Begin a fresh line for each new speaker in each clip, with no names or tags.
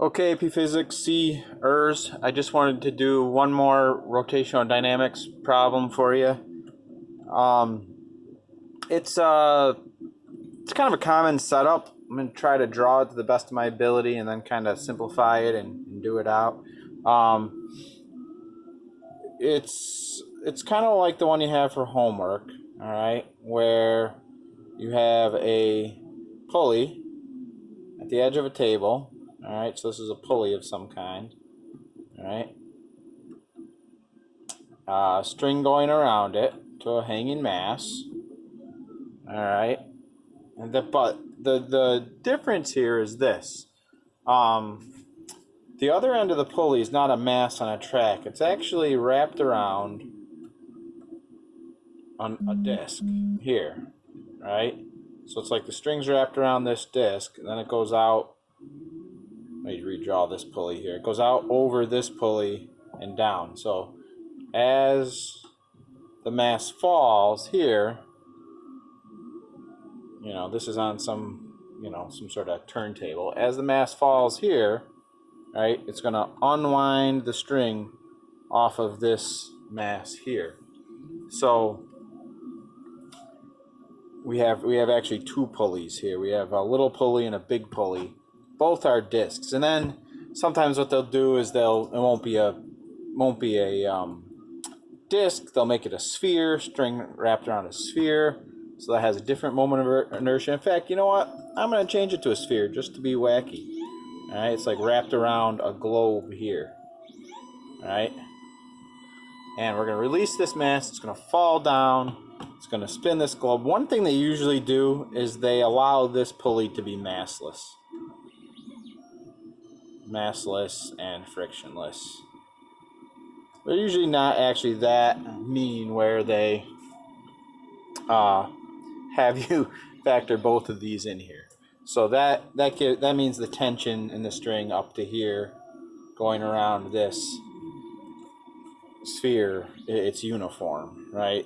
Okay, AP Physics C-ers, I just wanted to do one more rotational dynamics problem for you. It's kind of a common setup. I'm going to try to draw it to the best of my ability and then kind of simplify it and do it out. It's kind of like the one you have for homework, all right, where you have a pulley at the edge of a table. All right, so this is a pulley of some kind. All right, string going around it to a hanging mass. All right, and but the difference here is this: the other end of the pulley is not a mass on a track; it's actually wrapped around on a disc here, right? So it's like the string's wrapped around this disc, and then it goes out. Let me redraw this pulley here. It goes out over this pulley and down. So as the mass falls here, this is on some sort of turntable. As the mass falls here, right, it's going to unwind the string off of this mass here. So we have actually two pulleys here. We have a little pulley and a big pulley. Both are discs. And then sometimes what they'll do is it won't be a disc. They'll make it a sphere, string wrapped around a sphere. So that has a different moment of inertia. In fact, you know what? I'm going to change it to a sphere just to be wacky. All right, it's like wrapped around a globe here. All right, and we're going to release this mass. It's going to fall down. It's going to spin this globe. One thing they usually do is they allow this pulley to be massless. Massless and frictionless. They're usually not actually that mean where they have you factor both of these in here. So that means the tension in the string up to here going around this sphere, it's uniform, right?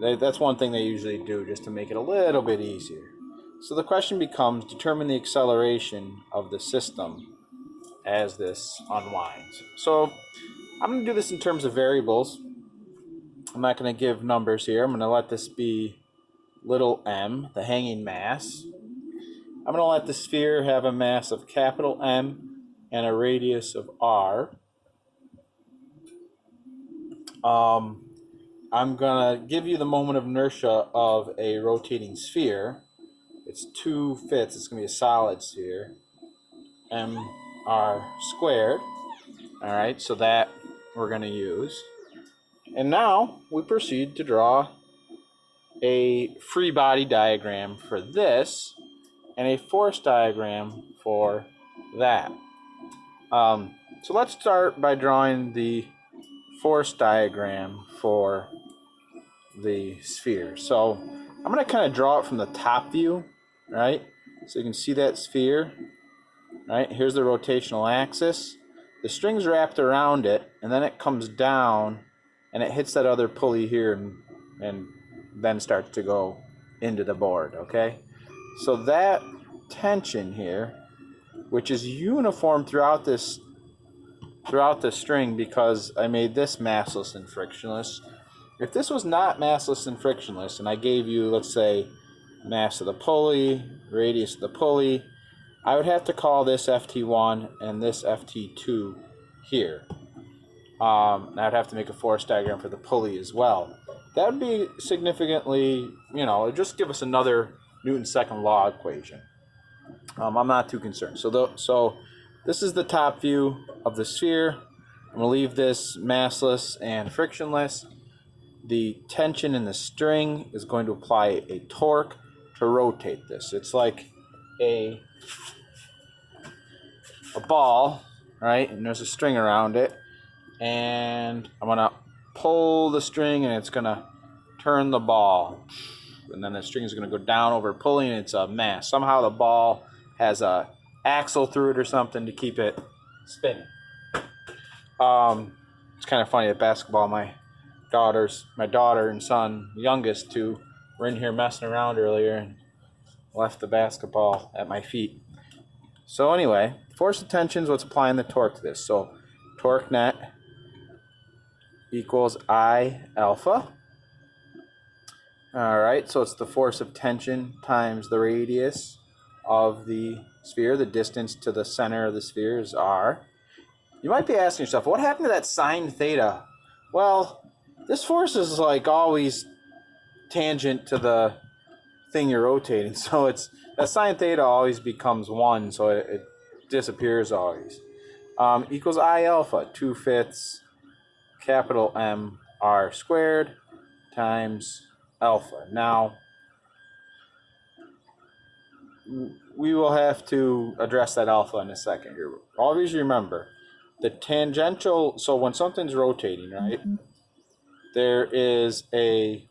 That's one thing they usually do just to make it a little bit easier. So the question becomes, determine the acceleration of the system as this unwinds. So I'm going to do this in terms of variables. I'm not going to give numbers here. I'm going to let this be little m, the hanging mass. I'm going to let the sphere have a mass of capital M and a radius of r. I'm going to give you the moment of inertia of a rotating sphere. It's 2 fifths. It's going to be a solid sphere. mr squared. All right, so that we're going to use. And now we proceed to draw a free body diagram for this and a force diagram for that. So let's start by drawing the force diagram for the sphere. So I'm going to kind of draw it from the top view, right? So you can see that sphere, right? Here's the rotational axis. The string's wrapped around it, and then it comes down, and it hits that other pulley here, and then starts to go into the board, okay? So that tension here, which is uniform throughout the string because I made this massless and frictionless. If this was not massless and frictionless, and I gave you, let's say, mass of the pulley, radius of the pulley, I would have to call this FT1 and this FT2 here. And I'd have to make a force diagram for the pulley as well. That would be significantly, it would just give us another Newton's second law equation. I'm not too concerned. So this is the top view of the sphere. I'm going to leave this massless and frictionless. The tension in the string is going to apply a torque to rotate this. It's like a ball, right? And there's a string around it. And I'm going to pull the string and it's going to turn the ball. And then the string is going to go down over pulling, and it's a mass. Somehow the ball has a axle through it or something to keep it spinning. It's kind of funny at basketball. My daughter and son, the youngest two, were in here messing around earlier and left the basketball at my feet. So anyway, force of tension is what's applying the torque to this. So torque net equals I alpha. All right, so it's the force of tension times the radius of the sphere. The distance to the center of the sphere is r. You might be asking yourself, what happened to that sine theta? Well, this force is like always tangent to the thing you're rotating. So it's that sine theta always becomes 1, so it disappears always. Equals I alpha, 2/5 capital M R squared times alpha. Now, we will have to address that alpha in a second here. Always remember, the tangential, so when something's rotating, right, there is a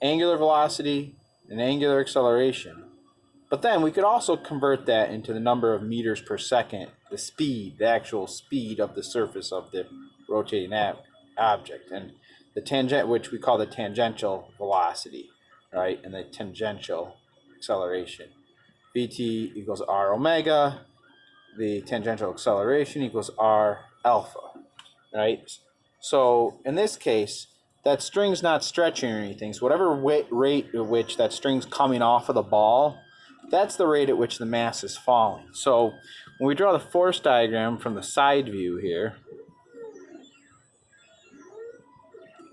angular velocity and angular acceleration. But then we could also convert that into the number of meters per second, the speed, the actual speed of the surface of the rotating object. And the tangent, which we call the tangential velocity, right, and the tangential acceleration. Vt equals r omega, the tangential acceleration equals r alpha, right? So in this case, that string's not stretching or anything. So whatever rate at which that string's coming off of the ball, that's the rate at which the mass is falling. So when we draw the force diagram from the side view here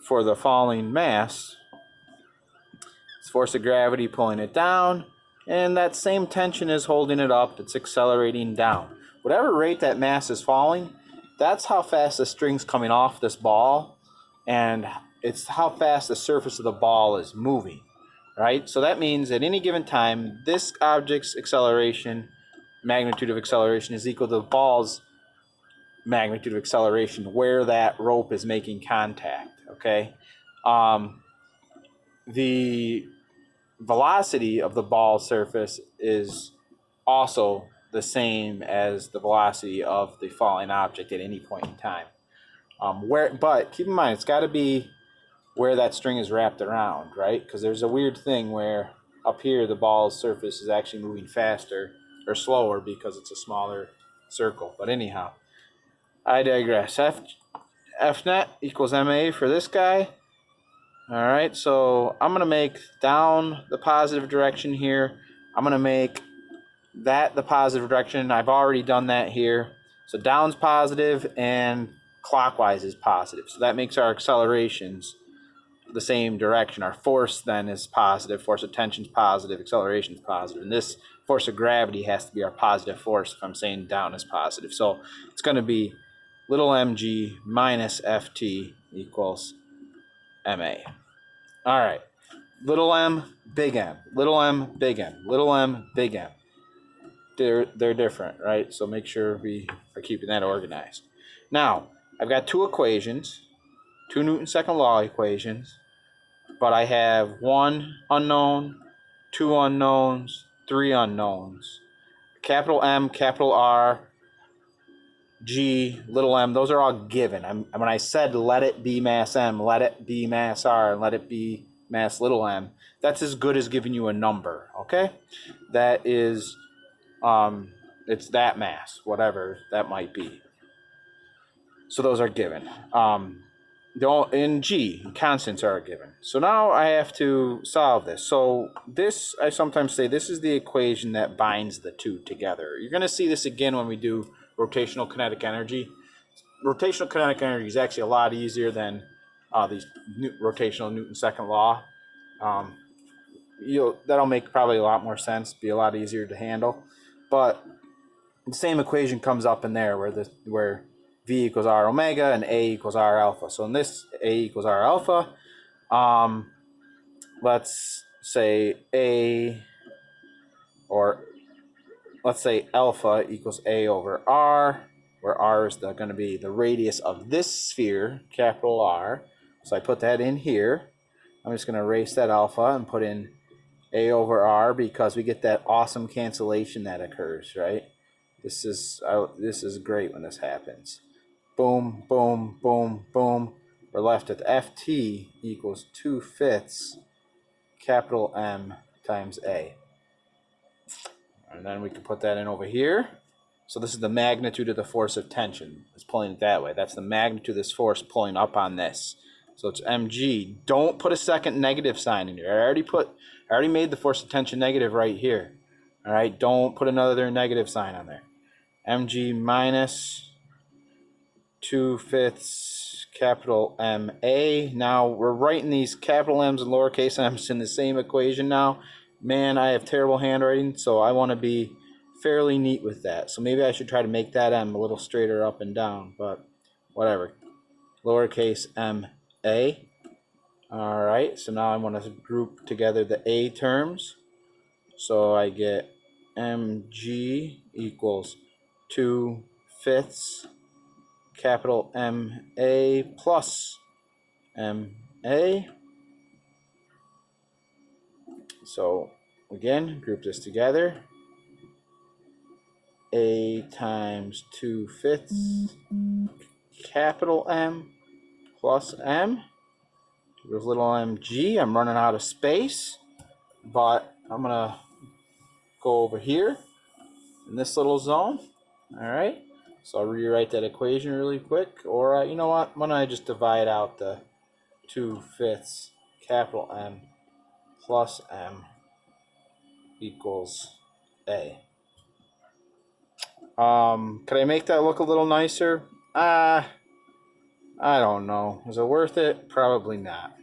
for the falling mass, it's force of gravity pulling it down, and that same tension is holding it up. It's accelerating down. Whatever rate that mass is falling, that's how fast the string's coming off this ball, and it's how fast the surface of the ball is moving, right? So that means at any given time, this object's acceleration, magnitude of acceleration, is equal to the ball's magnitude of acceleration where that rope is making contact, okay? The velocity of the ball surface is also the same as the velocity of the falling object at any point in time. But keep in mind, it's got to be where that string is wrapped around, right? Because there's a weird thing where up here the ball's surface is actually moving faster or slower because it's a smaller circle. But anyhow, I digress. F net equals ma for this guy. All right, so I'm going to make down the positive direction here. I'm going to make that the positive direction. I've already done that here. So down's positive and clockwise is positive. So that makes our accelerations the same direction. Our force then is positive. Force of tension is positive. Acceleration is positive. And this force of gravity has to be our positive force if I'm saying down is positive. So it's going to be little mg minus ft equals ma. All right. Little m, big M. Little m, big M. Little m, big M. They're different, right? So make sure we are keeping that organized. Now, I've got two equations, two Newton's second law equations, but I have one unknown, two unknowns, three unknowns. Capital M, capital R, G, little m, those are all given. When I said let it be mass M, let it be mass R, and let it be mass little m, that's as good as giving you a number, okay? That is, it's that mass, whatever that might be. So those are given. In G, constants are given. So now I have to solve this. So this, I sometimes say, this is the equation that binds the two together. You're going to see this again when we do rotational kinetic energy. Rotational kinetic energy is actually a lot easier than these rotational Newton's second law. That'll make probably a lot more sense, be a lot easier to handle. But the same equation comes up in there where V equals R omega and A equals R alpha. So in this, A equals R alpha. Let's say let's say alpha equals A over R, where R is going to be the radius of this sphere, capital R. So I put that in here. I'm just going to erase that alpha and put in A over R because we get that awesome cancellation that occurs, right? This is great when this happens. Boom, boom, boom, boom. We're left with Ft equals 2/5 capital M times A. And then we can put that in over here. So this is the magnitude of the force of tension. It's pulling it that way. That's the magnitude of this force pulling up on this. So it's mg. Don't put a second negative sign in here. I already made the force of tension negative right here. All right, don't put another negative sign on there. mg minus 2/5 capital MA. Now we're writing these capital M's and lowercase m's in the same equation now. Man, I have terrible handwriting, so I want to be fairly neat with that. So maybe I should try to make that M a little straighter up and down, but whatever. Lowercase MA. All right, so now I want to group together the A terms. So I get mg equals 2/5 capital MA plus MA. So again, group this together. A times 2/5 capital M plus M. There's little mg. I'm running out of space, but I'm gonna go over here in this little zone. All right. So I'll rewrite that equation really quick, or you know what? Why don't I just divide out the 2/5 capital M plus M equals A. Could I make that look a little nicer? I don't know. Is it worth it? Probably not.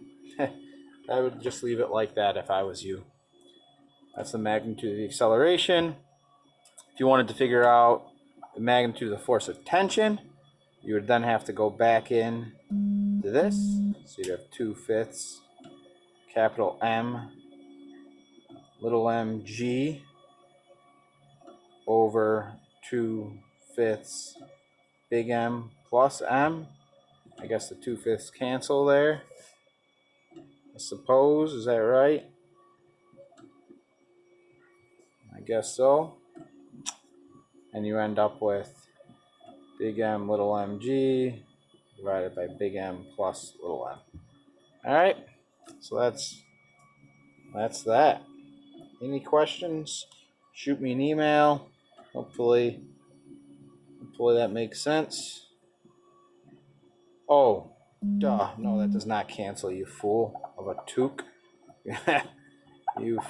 I would just leave it like that if I was you. That's the magnitude of the acceleration. If you wanted to figure out the magnitude of the force of tension, you would then have to go back in to this. So you'd have 2/5 capital M little mg over 2/5 big M plus M. I guess the 2/5 cancel there, I suppose. Is that right? I guess so. And you end up with big M little mg divided by big M plus little m. All right, so that's that. Any questions? Shoot me an email. Hopefully that makes sense. Oh, duh. No, that does not cancel, you fool of a toque. You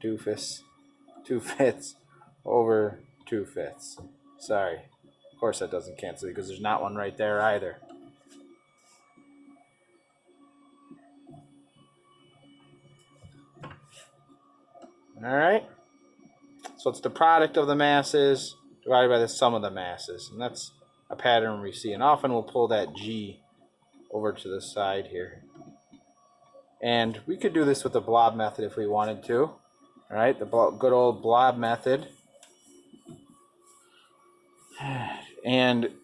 doofus. 2/5 over 2/5. Sorry. Of course that doesn't cancel because there's not one right there either. All right. So it's the product of the masses divided by the sum of the masses. And that's a pattern we see. And often we'll pull that G over to the side here. And we could do this with the blob method if we wanted to. All right, the good old blob method. And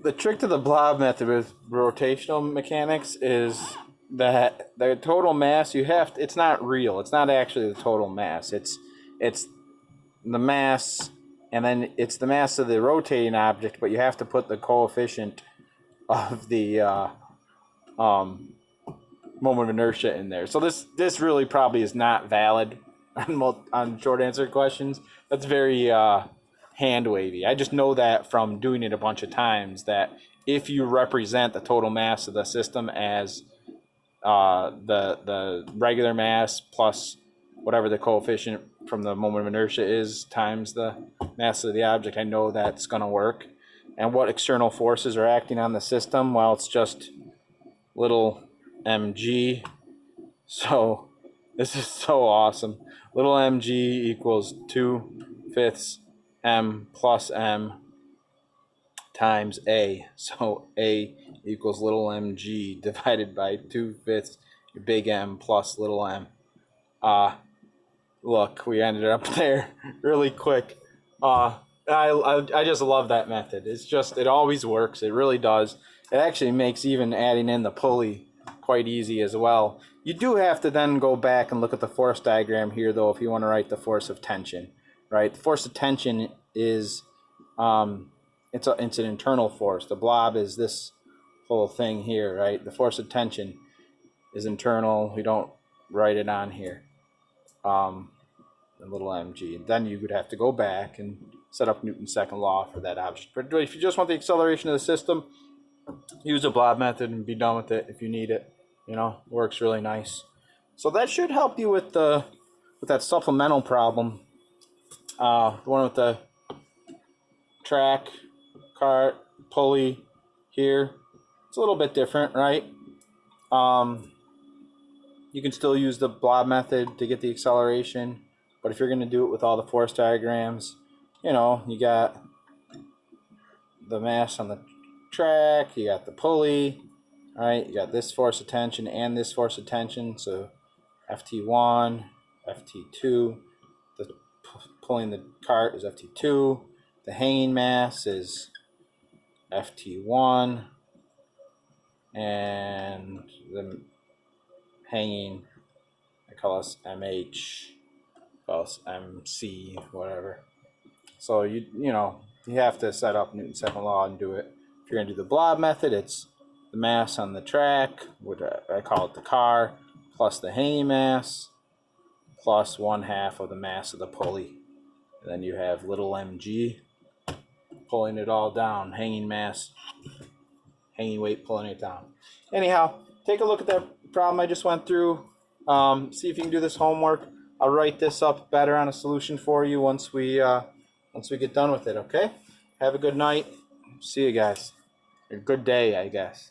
the trick to the blob method with rotational mechanics is that the total mass it's not real. It's not actually the total mass. It's the mass, and then it's the mass of the rotating object, but you have to put the coefficient of the moment of inertia in there. So this really probably is not valid on short answer questions. That's very hand wavy. I just know that from doing it a bunch of times, that if you represent the total mass of the system as the regular mass plus whatever the coefficient from the moment of inertia is times the mass of the object, I know that's going to work. And what external forces are acting on the system? Well, it's just little mg. So this is so awesome. Little mg equals 2/5 m plus m times a. So a equals little mg divided by 2/5 big M plus little m. Look, we ended up there really quick. I just love that method. It always works. It really does. It actually makes even adding in the pulley quite easy as well. You do have to then go back and look at the force diagram here, though, if you want to write the force of tension, right? The force of tension is it's an internal force. The blob is this whole thing here, right? The force of tension is internal. We don't write it on here. and little mg. Then you would have to go back and set up Newton's second law for that object. But if you just want the acceleration of the system, use a blob method and be done with it if you need it. You know, works really nice. So that should help you with that supplemental problem. The one with the track, cart, pulley here. It's a little bit different, right? You can still use the blob method to get the acceleration, but if you're going to do it with all the force diagrams, you know, you got the mass on the track, you got the pulley, all right, you got this force of tension and this force of tension, so FT1, FT2, the pulling the cart is FT2, the hanging mass is FT1, and the hanging, I call us MH, call us MC, whatever. So you know, you have to set up Newton's second law and do it. If you're going to do the blob method, it's the mass on the track, which I call it the car, plus the hanging mass, plus 1/2 of the mass of the pulley. And then you have little mg pulling it all down, hanging mass, hanging weight pulling it down. Anyhow, take a look at that problem I just went through. See if you can do this homework. I'll write this up better on a solution for you once we get done with it, okay? Have a good night. See you guys. A good day, I guess.